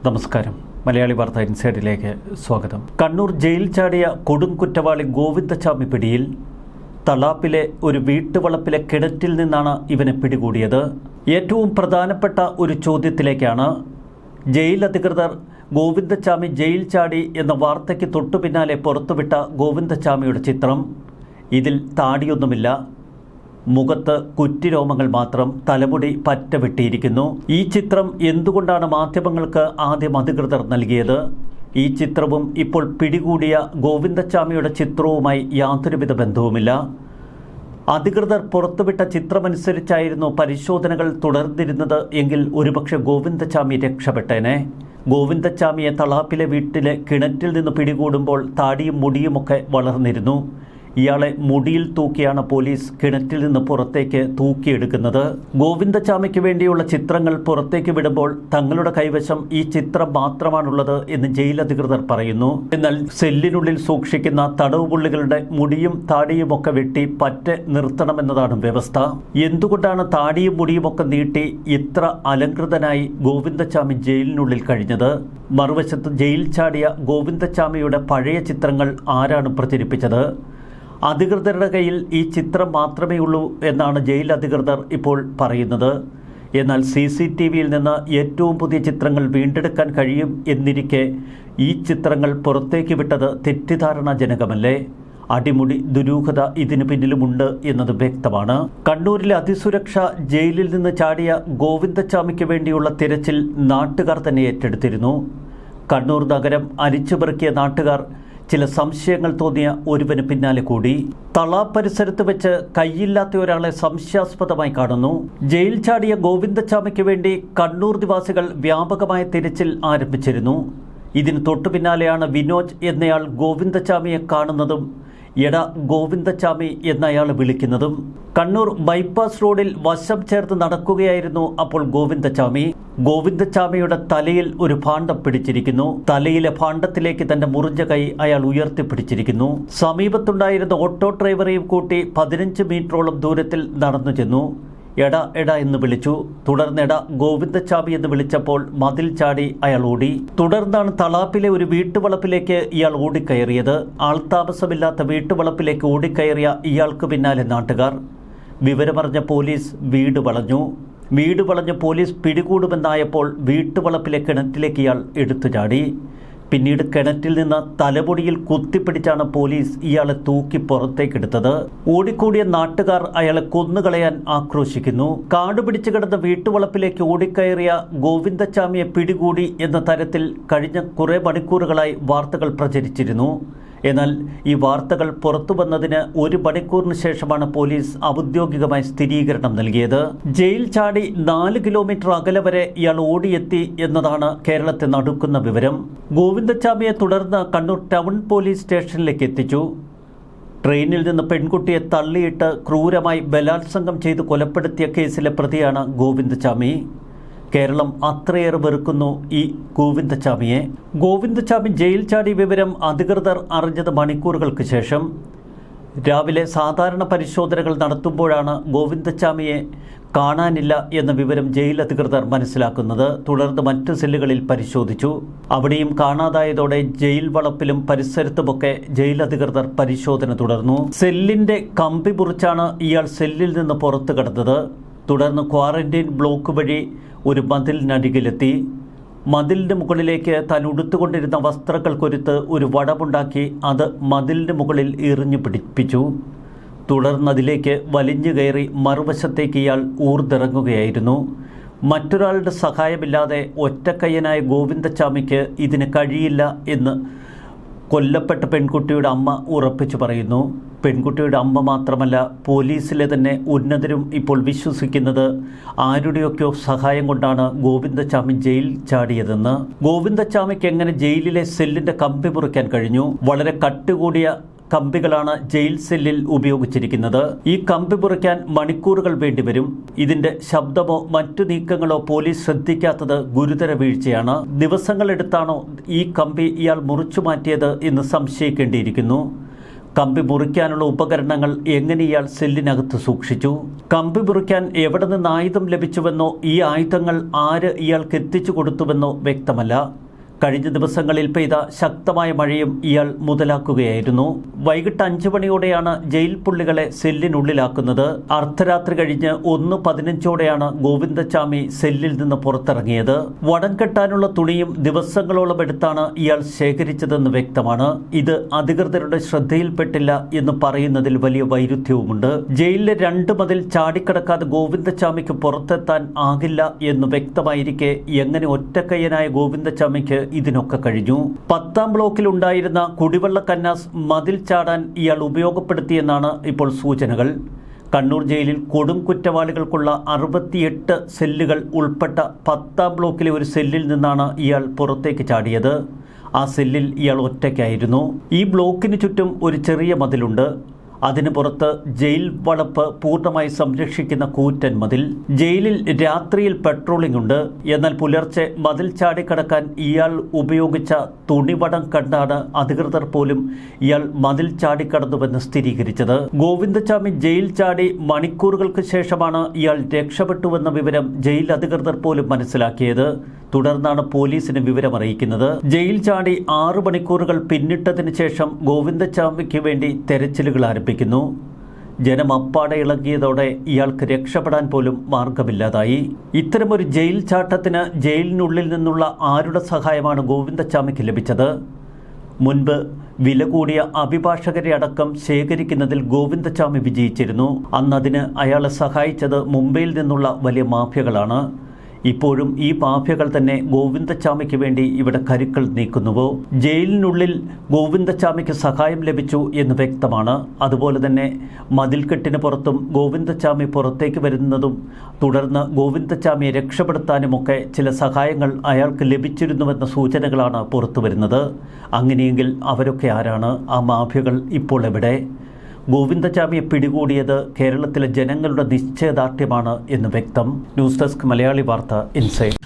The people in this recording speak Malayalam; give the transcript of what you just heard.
നമസ്കാരം. മലയാളി വാർത്ത ഇൻസൈഡിലേക്ക് സ്വാഗതം. കണ്ണൂർ ജയിൽ ചാടിയ കൊടും കുറ്റവാളി ഗോവിന്ദച്ചാമി പിടിയിൽ. തളാപ്പിലെ ഒരു വീട്ടുവളപ്പിലെ കിണറ്റിൽ നിന്നാണ് ഇവനെ പിടികൂടിയത്. ഏറ്റവും പ്രധാനപ്പെട്ട ഒരു ചോദ്യത്തിലേക്കാണ് ജയിൽ അധികൃതർ ഗോവിന്ദച്ചാമി ജയിൽ ചാടി എന്ന വാർത്തയ്ക്ക് തൊട്ടുപിന്നാലെ പുറത്തുവിട്ട ഗോവിന്ദച്ചാമിയുടെ ചിത്രം. ഇതിൽ താടിയൊന്നുമില്ല, മുഖത്ത് കുറ്റിരോമങ്ങൾ മാത്രം, തലമുടി പറ്റ വെട്ടിയിരിക്കുന്നു. ഈ ചിത്രം എന്തുകൊണ്ടാണ് മാധ്യമങ്ങൾക്ക് ആദ്യം അധികൃതർ നൽകിയത്? ഈ ചിത്രവും ഇപ്പോൾ പിടികൂടിയ ഗോവിന്ദച്ചാമിയുടെ ചിത്രവുമായി യാതൊരുവിധ ബന്ധവുമില്ല. അധികൃതർ പുറത്തുവിട്ട ചിത്രമനുസരിച്ചായിരുന്നു പരിശോധനകൾ തുടർന്നിരുന്നത് എങ്കിൽ ഒരുപക്ഷെ ഗോവിന്ദച്ചാമി രക്ഷപ്പെട്ടേനെ. ഗോവിന്ദച്ചാമിയെ തളാപ്പിലെ വീട്ടിലെ കിണറ്റിൽ നിന്ന് പിടികൂടുമ്പോൾ താടിയും മുടിയുമൊക്കെ വളർന്നിരുന്നു. ഇയാളെ മുടിയിൽ തൂക്കിയാണ് പോലീസ് കിണറ്റിൽ നിന്ന് പുറത്തേക്ക് തൂക്കിയെടുക്കുന്നത്. ഗോവിന്ദച്ചാമിക്ക് വേണ്ടിയുള്ള ചിത്രങ്ങൾ പുറത്തേക്ക് വിടുമ്പോൾ തങ്ങളുടെ കൈവശം ഈ ചിത്രം മാത്രമാണുള്ളത് എന്ന് ജയിൽ അധികൃതർ പറയുന്നു. എന്നാൽ സെല്ലിനുള്ളിൽ സൂക്ഷിക്കുന്ന തടവുപുള്ളികളുടെ മുടിയും താടിയുമൊക്കെ വെട്ടി പറ്റ നിർത്തണമെന്നതാണ് വ്യവസ്ഥ. എന്തുകൊണ്ടാണ് താടിയും മുടിയുമൊക്കെ നീട്ടി ഇത്ര അലങ്കൃതനായി ഗോവിന്ദച്ചാമി ജയിലിനുള്ളിൽ കഴിഞ്ഞത്? മറുവശത്ത് ജയിൽ ചാടിയ ഗോവിന്ദച്ചാമിയുടെ പഴയ ചിത്രങ്ങൾ ആരാണ് പ്രചരിപ്പിച്ചത്? അധികൃതരുടെ കയ്യിൽ ഈ ചിത്രം മാത്രമേ ഉള്ളൂ എന്നാണ് ജയിൽ അധികൃതർ ഇപ്പോൾ പറയുന്നത്. എന്നാൽ CCTVയിൽ നിന്ന് ഏറ്റവും പുതിയ ചിത്രങ്ങൾ വീണ്ടെടുക്കാൻ കഴിയും എന്നിരിക്കെ ഈ ചിത്രങ്ങൾ പുറത്തേക്ക് വിട്ടത് തെറ്റിദ്ധാരണാജനകമല്ലേ? അടിമുടി ദുരൂഹത ഇതിനു പിന്നിലുമുണ്ട് എന്നത് വ്യക്തമാണ്. കണ്ണൂരിലെ അതിസുരക്ഷ ജയിലിൽ നിന്ന് ചാടിയ ഗോവിന്ദച്ചാമിക്ക് വേണ്ടിയുള്ള തിരച്ചിൽ നാട്ടുകാർ തന്നെ ഏറ്റെടുത്തിരുന്നു. കണ്ണൂർ നഗരം അരിച്ചുപെറുക്കിയ നാട്ടുകാർ ചില സംശയങ്ങൾ തോന്നിയ ഒരുവന് പിന്നാലെ കൂടി. തളാപ്പ് പരിസരത്ത് വെച്ച് കൈയില്ലാത്ത ഒരാളെ സംശയാസ്പദമായി കാണുന്നു. ജയിൽ ചാടിയ ഗോവിന്ദച്ചാമിക്ക് വേണ്ടി കണ്ണൂർ നിവാസികൾ വ്യാപകമായ തിരച്ചിൽ ആരംഭിച്ചിരുന്നു. ഇതിന് തൊട്ടുപിന്നാലെയാണ് വിനോജ് എന്നയാൾ ഗോവിന്ദച്ചാമിയെ കാണുന്നതും എടാ ഗോവിന്ദച്ചാമി എന്നയാൾ വിളിക്കുന്നതും. കണ്ണൂർ ബൈപ്പാസ് റോഡിൽ വശം ചേർത്ത് നടക്കുകയായിരുന്നു അപ്പോൾ ഗോവിന്ദച്ചാമിയുടെ തലയിൽ ഒരു ഭാണ്ഡം പിടിച്ചിരിക്കുന്നു. തലയിലെ ഭാണ്ഡത്തിലേക്ക് തന്റെ മുറിഞ്ഞ കൈ അയാൾ ഉയർത്തിപ്പിടിച്ചിരിക്കുന്നു. സമീപത്തുണ്ടായിരുന്ന ഓട്ടോ ഡ്രൈവറെയും കൂട്ടി 15 മീറ്ററോളം ദൂരത്തിൽ നടന്നു ചെന്നു. എടാ എടാ എന്ന് വിളിച്ചു. തുടർന്ന് എടാ ഗോവിന്ദച്ചാമി എന്ന് വിളിച്ചപ്പോൾ മതിൽ ചാടി അയാൾ ഓടി. തുടർന്നാണ് തളാപ്പിലെ ഒരു വീട്ടുവളപ്പിലേക്ക് ഇയാൾ ഓടിക്കയറിയത്. ആൾതാമസമില്ലാത്ത വീട്ടുവളപ്പിലേക്ക് ഓടിക്കയറിയ ഇയാൾക്ക് പിന്നാലെ നാട്ടുകാർ. വിവരമറിഞ്ഞ പോലീസ് വീട് വളഞ്ഞു പോലീസ് പിടികൂടുമെന്നായപ്പോൾ വീട്ടുവളപ്പിലെ കിണറ്റിലേക്ക് ഇയാൾ എടുത്തു ചാടി. പിന്നീട് കിണറ്റിൽ നിന്ന് തലമുടിയിൽ കുത്തിപ്പിടിച്ചാണ് പോലീസ് ഇയാളെ തൂക്കി പുറത്തേക്കെടുത്തത്. ഓടിക്കൂടിയ നാട്ടുകാർ അയാളെ കൊന്നുകളയാൻ ആക്രോശിക്കുന്നു. കാടുപിടിച്ചു കിടന്ന വീട്ടുവളപ്പിലേക്ക് ഓടിക്കയറിയ ഗോവിന്ദച്ചാമിയെ പിടികൂടി എന്ന തരത്തിൽ കഴിഞ്ഞ കുറേ മണിക്കൂറുകളായി വാർത്തകൾ പ്രചരിച്ചിരുന്നു. എന്നാൽ ഈ വാർത്തകൾ പുറത്തു വന്നതിന് 1 മണിക്കൂറിന് ശേഷമാണ് പോലീസ് ഔദ്യോഗികമായി സ്ഥിരീകരണം നൽകിയത്. ജയിൽ ചാടി 4 കിലോമീറ്റർ അകലെ വരെ ഇയാൾ ഓടിയെത്തി എന്നതാണ് കേരളത്തെ നടുക്കുന്ന വിവരം. ഗോവിന്ദച്ചാമിയെ തുടർന്ന് കണ്ണൂർ ടൗൺ പോലീസ് സ്റ്റേഷനിലേക്ക് എത്തിച്ചു. ട്രെയിനിൽ നിന്ന് പെൺകുട്ടിയെ തള്ളിയിട്ട് ക്രൂരമായി ബലാത്സംഗം ചെയ്ത് കൊലപ്പെടുത്തിയ കേസിലെ പ്രതിയാണ് ഗോവിന്ദച്ചാമി. കേരളം അത്രയേറെ വെറുക്കുന്നു ഈ ഗോവിന്ദച്ചാമി ജയിൽ ചാടി വിവരം അധികൃതർ അറിഞ്ഞത് മണിക്കൂറുകൾക്ക് ശേഷം. രാവിലെ സാധാരണ പരിശോധനകൾ നടത്തുമ്പോഴാണ് ഗോവിന്ദച്ചാമിയെ കാണാനില്ല എന്ന വിവരം ജയിൽ അധികൃതർ മനസ്സിലാക്കുന്നത്. തുടർന്ന് മറ്റു സെല്ലുകളിൽ പരിശോധിച്ചു. അവിടെയും കാണാതായതോടെ ജയിൽ വളപ്പിലും പരിസരത്തുമൊക്കെ ജയിൽ അധികൃതർ പരിശോധന തുടർന്നു. സെല്ലിന്റെ കമ്പി മുറിച്ചാണ് ഇയാൾ സെല്ലിൽ നിന്ന് പുറത്തു കടന്നത്. തുടർന്ന് ക്വാറന്റൈൻ ബ്ലോക്ക് വഴി ഒരു മതിലിനരികിലെത്തി. മതിലിന് മുകളിലേക്ക് താൻ ഉടുത്തുകൊണ്ടിരുന്ന വസ്ത്രങ്ങൾ കൊരുത്ത് ഒരു വടമുണ്ടാക്കി അത് മതിലിന് മുകളിൽ എറിഞ്ഞു പിടിപ്പിച്ചു. തുടർന്ന് അതിലേക്ക് വലിഞ്ഞു കയറി മറുവശത്തേക്ക് ഇയാൾ ഊർന്നിറങ്ങുകയായിരുന്നു. മറ്റൊരാളുടെ സഹായമില്ലാതെ ഒറ്റക്കയ്യനായ ഗോവിന്ദച്ചാമിക്ക് ഇതിന് കഴിയില്ല എന്ന് കൊല്ലപ്പെട്ട പെൺകുട്ടിയുടെ അമ്മ ഉറപ്പിച്ചു പറയുന്നു. പെൺകുട്ടിയുടെ അമ്മ മാത്രമല്ല, പോലീസിലെ തന്നെ ഉന്നതരും ഇപ്പോൾ വിശ്വസിക്കുന്നത് ആരുടെയൊക്കെയോ സഹായം കൊണ്ടാണ് ഗോവിന്ദച്ചാമി ജയിൽ ചാടിയതെന്ന്. ഗോവിന്ദച്ചാമിക്ക് എങ്ങനെ ജയിലിലെ സെല്ലിന്റെ കമ്പി മുറിക്കാൻ കഴിഞ്ഞു? വളരെ കട്ടുകൂടിയ കമ്പികളാണ് ജയിൽ സെല്ലിൽ ഉപയോഗിച്ചിരിക്കുന്നത്. ഈ കമ്പി മുറിക്കാൻ മണിക്കൂറുകൾ വേണ്ടിവരും. ഇതിന്റെ ശബ്ദമോ മറ്റു നീക്കങ്ങളോ പോലീസ് ശ്രദ്ധിക്കാത്തത് ഗുരുതര വീഴ്ചയാണ്. ദിവസങ്ങളെടുത്താണോ ഈ കമ്പി ഇയാൾ മുറിച്ചു മാറ്റിയത് എന്ന് സംശയിക്കേണ്ടിയിരിക്കുന്നു. കമ്പി മുറിക്കാനുള്ള ഉപകരണങ്ങൾ എങ്ങനെ ഇയാൾ സെല്ലിനകത്ത് സൂക്ഷിച്ചു? കമ്പി മുറിക്കാൻ എവിടെ നിന്ന് ആയുധം ലഭിച്ചുവെന്നോ ഈ ആയുധങ്ങൾ ആര് ഇയാൾക്ക് എത്തിച്ചു കൊടുത്തുവെന്നോ വ്യക്തമല്ല. കഴിഞ്ഞ ദിവസങ്ങളിൽ പെയ്ത ശക്തമായ മഴയും ഇയാൾ മുതലാക്കുകയായിരുന്നു. വൈകിട്ട് 5 മണിയോടെയാണ് ജയിൽ പുള്ളികളെ സെല്ലിനുള്ളിലാക്കുന്നത്. അർദ്ധരാത്രി കഴിഞ്ഞ് 1:15 ഗോവിന്ദച്ചാമി സെല്ലിൽ നിന്ന് പുറത്തിറങ്ങിയത്. വടം കെട്ടാനുള്ള തുണിയും ദിവസങ്ങളോളം എടുത്താണ് ഇയാൾ ശേഖരിച്ചതെന്ന് വ്യക്തമാണ്. ഇത് അധികൃതരുടെ ശ്രദ്ധയിൽപ്പെട്ടില്ല എന്ന് പറയുന്നതിൽ വലിയ വൈരുദ്ധ്യവുമുണ്ട്. ജയിലിലെ 2 മതിൽ ചാടിക്കടക്കാതെ ഗോവിന്ദച്ചാമിക്ക് പുറത്തെത്താൻ ആകില്ല എന്ന് വ്യക്തമായിരിക്കെ എങ്ങനെ ഒറ്റക്കയ്യനായ ഗോവിന്ദച്ചാമിക്ക് ഇതിനൊക്കെ കഴിഞ്ഞു? 10ാം ബ്ലോക്കിൽ ഉണ്ടായിരുന്ന കുടിവെള്ള കന്നാസ് മതിൽ ചാടാൻ ഇയാൾ ഉപയോഗപ്പെടുത്തിയെന്നാണ് ഇപ്പോൾ സൂചനകൾ. കണ്ണൂർ ജയിലിൽ കൊടും കുറ്റവാളികൾക്കുള്ള 68 സെല്ലുകൾ ഉൾപ്പെട്ട 10ാം ബ്ലോക്കിലെ ഒരു സെല്ലിൽ നിന്നാണ് ഇയാൾ പുറത്തേക്ക് ചാടിയത്. ആ സെല്ലിൽ ഇയാൾ ഒറ്റയ്ക്കായിരുന്നു. ഈ ബ്ലോക്കിന് ചുറ്റും ഒരു ചെറിയ മതിലുണ്ട്. അതിന് പുറത്ത് ജയിൽ വളപ്പ് പൂർണ്ണമായി സംരക്ഷിക്കുന്ന കൂറ്റൻ മതിൽ. ജയിലിൽ രാത്രിയിൽ പെട്രോളിംഗ് ഉണ്ട്. എന്നാൽ പുലർച്ചെ മതിൽ ചാടിക്കടക്കാൻ ഇയാൾ ഉപയോഗിച്ച തുണിവടം കണ്ടാണ് അധികൃതർ പോലും ഇയാൾ മതിൽ ചാടിക്കടന്നുവെന്ന് സ്ഥിരീകരിച്ചത്. ഗോവിന്ദച്ചാമി ജയിൽ ചാടി മണിക്കൂറുകൾക്ക് ശേഷമാണ് ഇയാൾ രക്ഷപ്പെട്ടുവെന്ന വിവരം ജയിൽ അധികൃതർ പോലും മനസ്സിലാക്കിയത്. തുടർന്നാണ് പോലീസിന് വിവരമറിയിക്കുന്നത്. ജയിൽ ചാടി 6 മണിക്കൂറുകൾ പിന്നിട്ടതിന് ശേഷം ഗോവിന്ദച്ചാമിക്ക് വേണ്ടി തെരച്ചിലുകൾ ആരംഭിക്കുന്നു. ജനം അപ്പാടെ ഇളകിയതോടെ ഇയാൾക്ക് രക്ഷപ്പെടാൻ പോലും മാർഗമില്ലാതായി. ഇത്തരമൊരു ജയിൽ ചാട്ടത്തിന് ജയിലിനുള്ളിൽ നിന്നുള്ള ആരുടെ സഹായമാണ് ഗോവിന്ദച്ചാമിക്ക് ലഭിച്ചത്? മുൻപ് വില കൂടിയ അഭിഭാഷകരെ അടക്കം ശേഖരിക്കുന്നതിൽ ഗോവിന്ദച്ചാമി വിജയിച്ചിരുന്നു. അന്നതിന് അയാളെ സഹായിച്ചത് മുംബൈയിൽ നിന്നുള്ള വലിയ മാഫിയകളാണ്. ഇപ്പോഴും ഈ മാഫിയകൾ തന്നെ ഗോവിന്ദച്ചാമിക്ക് വേണ്ടി ഇവിടെ കരുക്കൾ നീക്കുന്നുവോ? ജയിലിനുള്ളിൽ ഗോവിന്ദച്ചാമിക്ക് സഹായം ലഭിച്ചു എന്ന് വ്യക്തമാണ്. അതുപോലെ തന്നെ മതിൽക്കെട്ടിന് പുറത്തും ഗോവിന്ദച്ചാമി പുറത്തേക്ക് വരുന്നതും തുടർന്ന് ഗോവിന്ദച്ചാമിയെ രക്ഷപ്പെടുത്താനുമൊക്കെ ചില സഹായങ്ങൾ അയാൾക്ക് ലഭിച്ചിരുന്നുവെന്ന സൂചനകളാണ് പുറത്തു വരുന്നത്. അങ്ങനെയെങ്കിൽ അവരൊക്കെ ആരാണ്? ആ മാഫിയകൾ ഇപ്പോൾ എവിടെ? ഗോവിന്ദച്ചാമിയെ പിടികൂടിയത് കേരളത്തിലെ ജനങ്ങളുടെ നിശ്ചയദാർഢ്യമാണ് എന്ന് വ്യക്തം. ന്യൂസ് ഡെസ്ക് മലയാളി വാർത്ത ഇൻസൈഡ്.